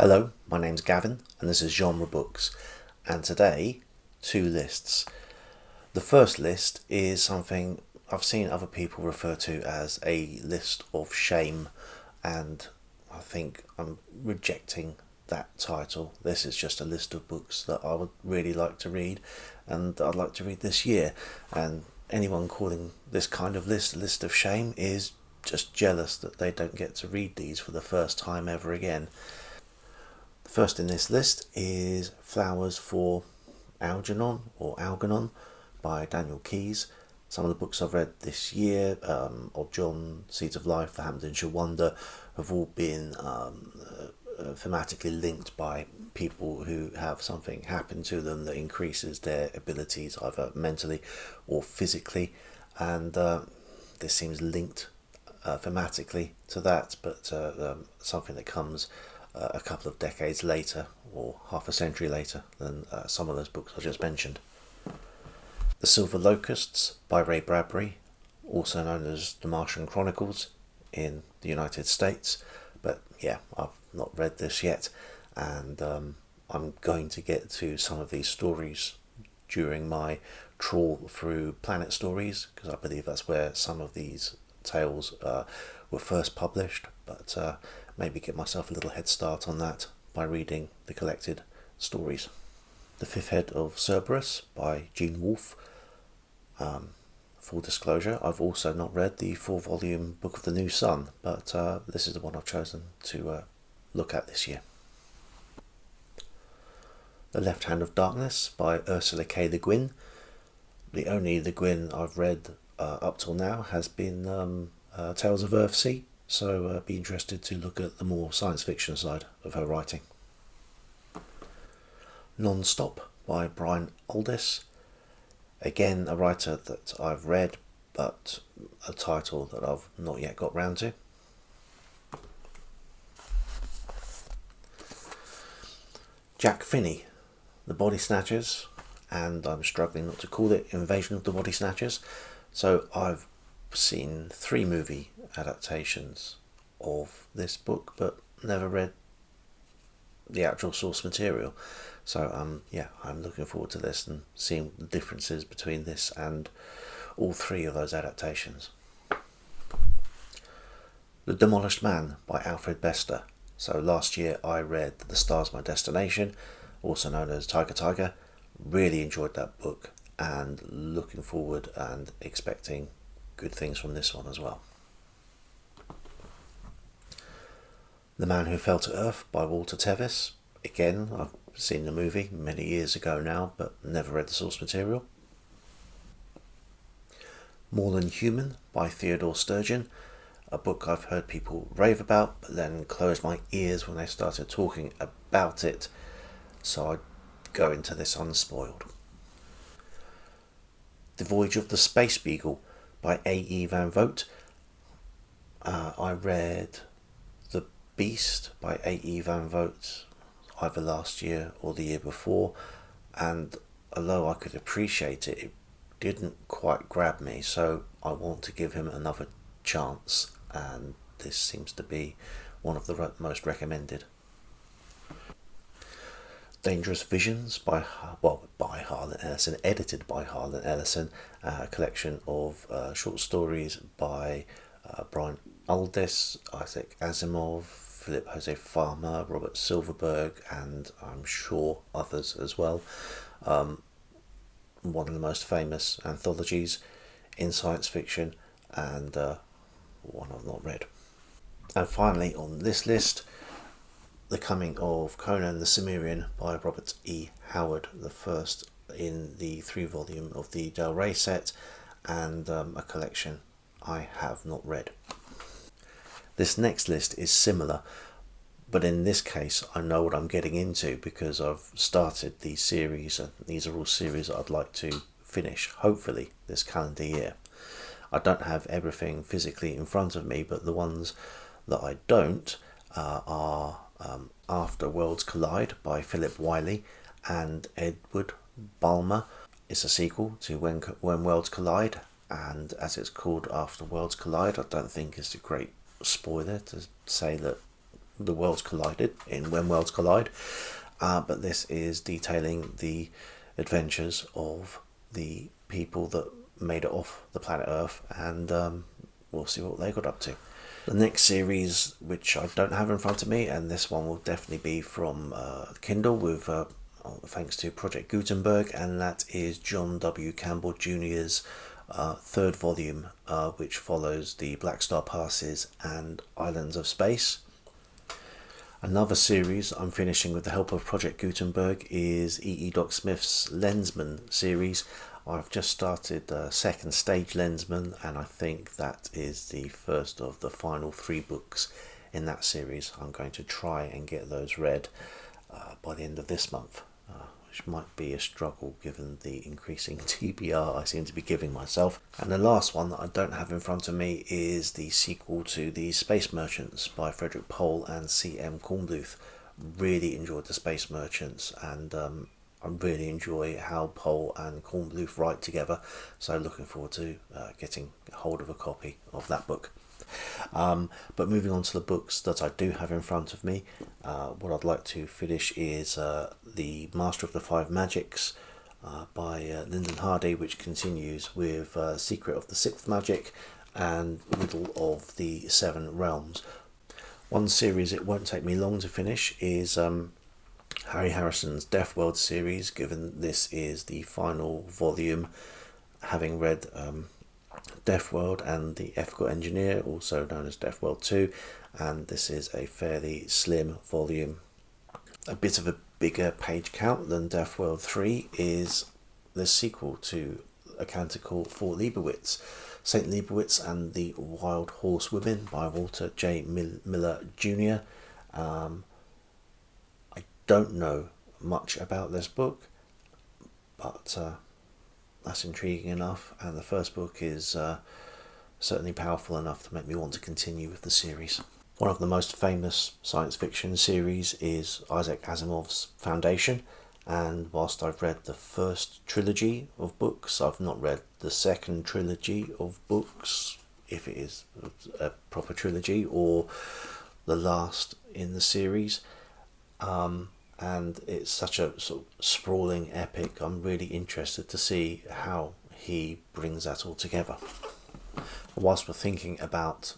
Hello, my name's Gavin and this is Genre Books, and today, two lists. The first list is something I've seen other people refer to as a list of shame, and I think I'm rejecting that title. This is just a list of books that I would really like to read and I'd like to read this year, and anyone calling this kind of list a list of shame is just jealous that they don't get to read these for the first time ever again. First in this list is Flowers for Algernon by Daniel Keyes. Some of the books I've read this year, Odd John, Seeds of Life, The Hamptonshire Wonder, have all been thematically linked by people who have something happen to them that increases their abilities either mentally or physically, and this seems linked thematically to that, but something that comes a couple of decades later or half a century later than some of those books I just mentioned. The Silver Locusts by Ray Bradbury, also known as The Martian Chronicles in the United States, but yeah, I've not read this yet, and I'm going to get to some of these stories during my trawl through Planet Stories, because I believe that's where some of these tales were first published, but maybe get myself a little head start on that by reading the collected stories. The Fifth Head of Cerberus by Gene Wolfe. Full disclosure, I've also not read the 4-volume Book of the New Sun, but this is the one I've chosen to look at this year. The Left Hand of Darkness by Ursula K. Le Guin. The only Le Guin I've read up till now has been Tales of Earthsea, so be interested to look at the more science fiction side of her writing. Non-Stop by Brian Aldiss. Again, a writer that I've read, but a title that I've not yet got round to. Jack Finney, The Body Snatchers, and I'm struggling not to call it Invasion of the Body Snatchers. So I've seen 3 movie adaptations of this book, but never read the actual source material. So I'm looking forward to this and seeing the differences between this and all 3 of those adaptations. The Demolished Man by Alfred Bester. So last year I read The Star's My Destination, also known as Tiger Tiger. Really enjoyed that book and looking forward and expecting good things from this one as well. The Man Who Fell to Earth by Walter Tevis. Again, I've seen the movie many years ago now, but never read the source material. More Than Human by Theodore Sturgeon. A book I've heard people rave about, but then closed my ears when they started talking about it, so I go into this unspoiled. The Voyage of the Space Beagle by A.E. Van Vogt. I read The Beast by A.E. Van Vogt either last year or the year before, and although I could appreciate it, it didn't quite grab me, so I want to give him another chance, and this seems to be one of the most recommended. Dangerous Visions by Harlan Ellison, edited by Harlan Ellison, a collection of short stories by Brian Aldiss, Isaac Asimov, Philip Jose Farmer, Robert Silverberg, and I'm sure others as well. One of the most famous anthologies in science fiction, and one I've not read. And finally on this list, The Coming of Conan the Cimmerian by Robert E. Howard, the first in the 3-volume of the Del Rey set, and a collection I have not read. This next list is similar, but in this case I know what I'm getting into because I've started these series, and these are all series that I'd like to finish, hopefully, this calendar year. I don't have everything physically in front of me, but the ones that I don't are After Worlds Collide by Philip Wiley and Edward Bulmer. It's a sequel to When Worlds Collide, and as it's called After Worlds Collide, I don't think it's a great spoiler to say that the worlds collided in When Worlds Collide, but this is detailing the adventures of the people that made it off the planet Earth, and we'll see what they got up to. The next series, which I don't have in front of me, and this one will definitely be from Kindle with thanks to Project Gutenberg, and that is John W. Campbell Jr.'s third volume, which follows the Black Star Passes and Islands of Space. Another series I'm finishing with the help of Project Gutenberg is E. Doc Smith's Lensman series. I've just started second stage Lensman, and I think that is the first of the final 3 books in that series. I'm going to try and get those read by the end of this month, which might be a struggle given the increasing TBR I seem to be giving myself. And the last one that I don't have in front of me is the sequel to The Space Merchants by Frederick Pohl and C.M. Kornbluth. Really enjoyed The Space Merchants, and I really enjoy how Pohl and Kornbluth write together, so looking forward to getting hold of a copy of that book. But moving on to the books that I do have in front of me, what I'd like to finish is The Master of the Five Magics by Lyndon Hardy, which continues with Secret of the Sixth Magic and Riddle of the Seven Realms. One series it won't take me long to finish is Harry Harrison's Death World series, given this is the final volume, having read Death World and The Ethical Engineer, also known as Death World 2, and this is a fairly slim volume. A bit of a bigger page count than Death World 3 is the sequel to A Canticle for Leibowitz, St. Leibowitz and the Wild Horse Women by Walter J. Miller Jr. I don't know much about this book, but that's intriguing enough, and the first book is certainly powerful enough to make me want to continue with the series. One of the most famous science fiction series is Isaac Asimov's Foundation, and whilst I've read the first trilogy of books, I've not read the second trilogy of books, if it is a proper trilogy, or the last in the series. And it's such a sort of sprawling epic. I'm really interested to see how he brings that all together. Whilst we're thinking about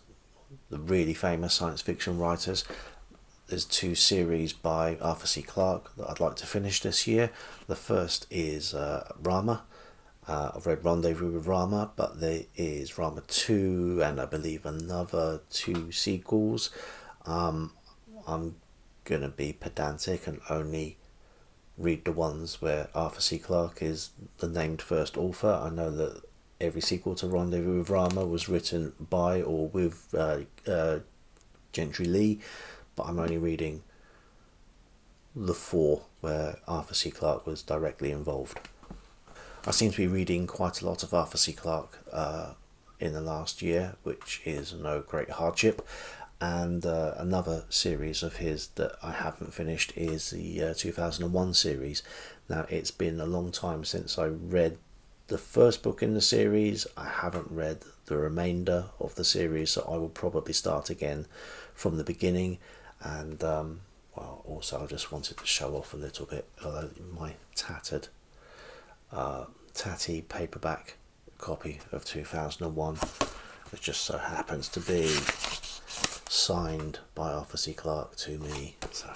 the really famous science fiction writers, there's 2 series by Arthur C. Clarke that I'd like to finish this year. The first is Rama. I've read Rendezvous with Rama, but there is Rama 2 and I believe another 2 sequels. I'm going to be pedantic and only read the ones where Arthur C. Clarke is the named first author. I know that every sequel to Rendezvous with Rama was written by or with Gentry Lee, but I'm only reading the 4 where Arthur C. Clarke was directly involved. I seem to be reading quite a lot of Arthur C. Clarke in the last year, which is no great hardship. And another series of his that I haven't finished is the 2001 series. Now, it's been a long time since I read the first book in the series. I haven't read the remainder of the series, so I will probably start again from the beginning. And well, also I just wanted to show off a little bit my tatty paperback copy of 2001, which just so happens to be signed by Arthur C. Clarke to me. So,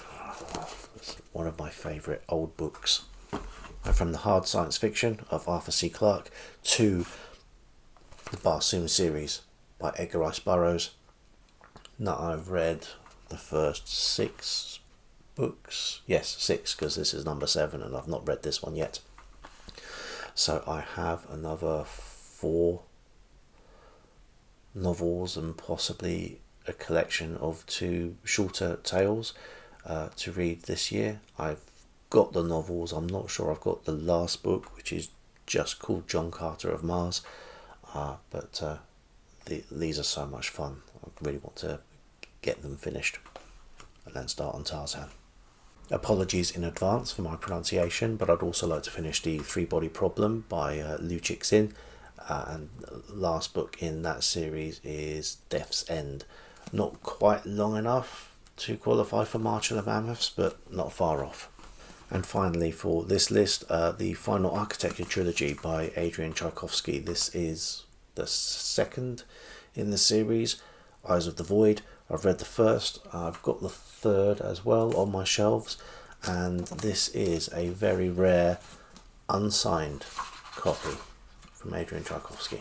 it's one of my favourite old books. And from the hard science fiction of Arthur C. Clarke to the Barsoom series by Edgar Rice Burroughs. Now, I've read the first 6 books. Yes, 6, because this is number 7 and I've not read this one yet. So I have another 4 novels and possibly a collection of 2 shorter tales to read this year. I've got the novels. I'm not sure I've got the last book, which is just called John Carter of Mars, but these are so much fun. I really want to get them finished and then start on Tarzan. Apologies in advance for my pronunciation, but I'd also like to finish the 3-Body Problem by Liu Cixin, and the last book in that series is Death's End. Not quite long enough to qualify for March of the Mammoths, but not far off. And finally, for this list, the Final Architecture trilogy by Adrian Tchaikovsky. This is the second in the series, Eyes of the Void. I've read the first, I've got the third as well on my shelves, and this is a very rare unsigned copy from Adrian Tchaikovsky.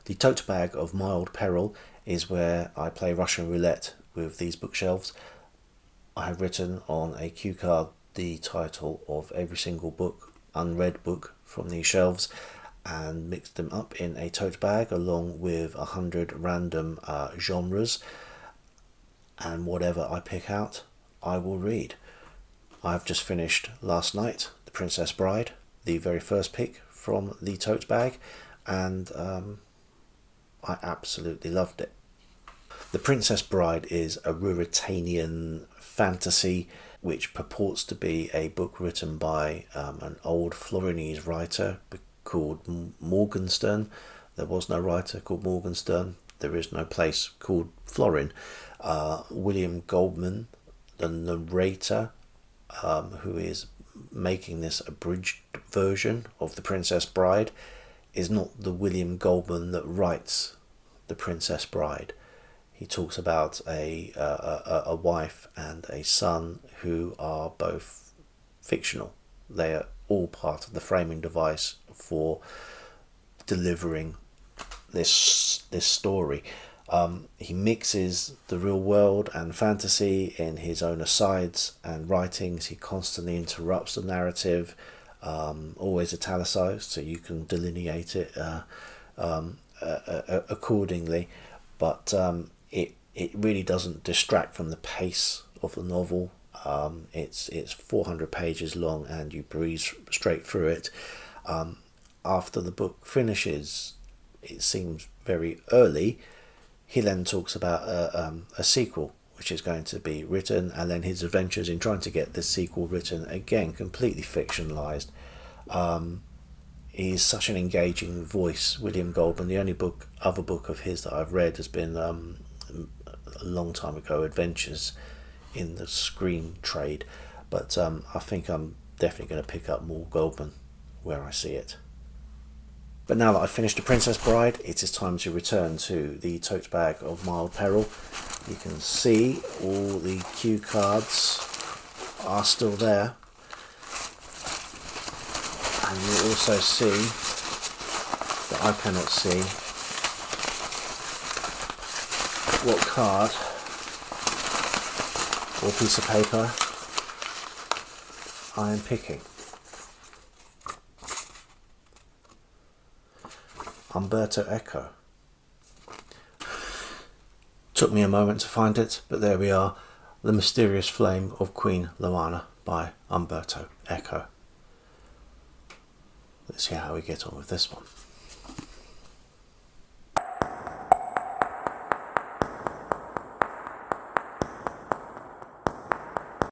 The tote bag of mild peril is where I play Russian roulette with these bookshelves. I have written on a cue card the title of every single book, unread book from these shelves, and mixed them up in a tote bag along with 100 random genres, and whatever I pick out I will read. I've just finished last night The Princess Bride, the very first pick from the tote bag, and I absolutely loved it. The Princess Bride is a Ruritanian fantasy which purports to be a book written by an old Florinese writer called Morgenstern. There was no writer called Morgenstern. There is no place called Florin. William Goldman, the narrator, who is making this abridged version of The Princess Bride, is not the William Goldman that writes The Princess Bride. He talks about a wife and a son who are both fictional. They are all part of the framing device for delivering this story. He mixes the real world and fantasy in his own asides and writings. He constantly interrupts the narrative, always italicized, so you can delineate it accordingly. But it really doesn't distract from the pace of the novel. It's 400 pages long and you breeze straight through it. After the book finishes, it seems very early, he then talks about a sequel which is going to be written, and then his adventures in trying to get this sequel written, again completely fictionalized. He's such an engaging voice, William Goldman. The only other book of his that I've read has been a long time ago, Adventures in the Screen Trade, but I think I'm definitely going to pick up more Goldman where I see it. But now that I've finished The Princess Bride, it is time to return to the tote bag of mild peril. You can see all the cue cards are still there, and you also see that I cannot see what card or piece of paper I am picking. Umberto Eco. Took me a moment to find it, but there we are. The Mysterious Flame of Queen Loana by Umberto Eco. Let's see how we get on with this one.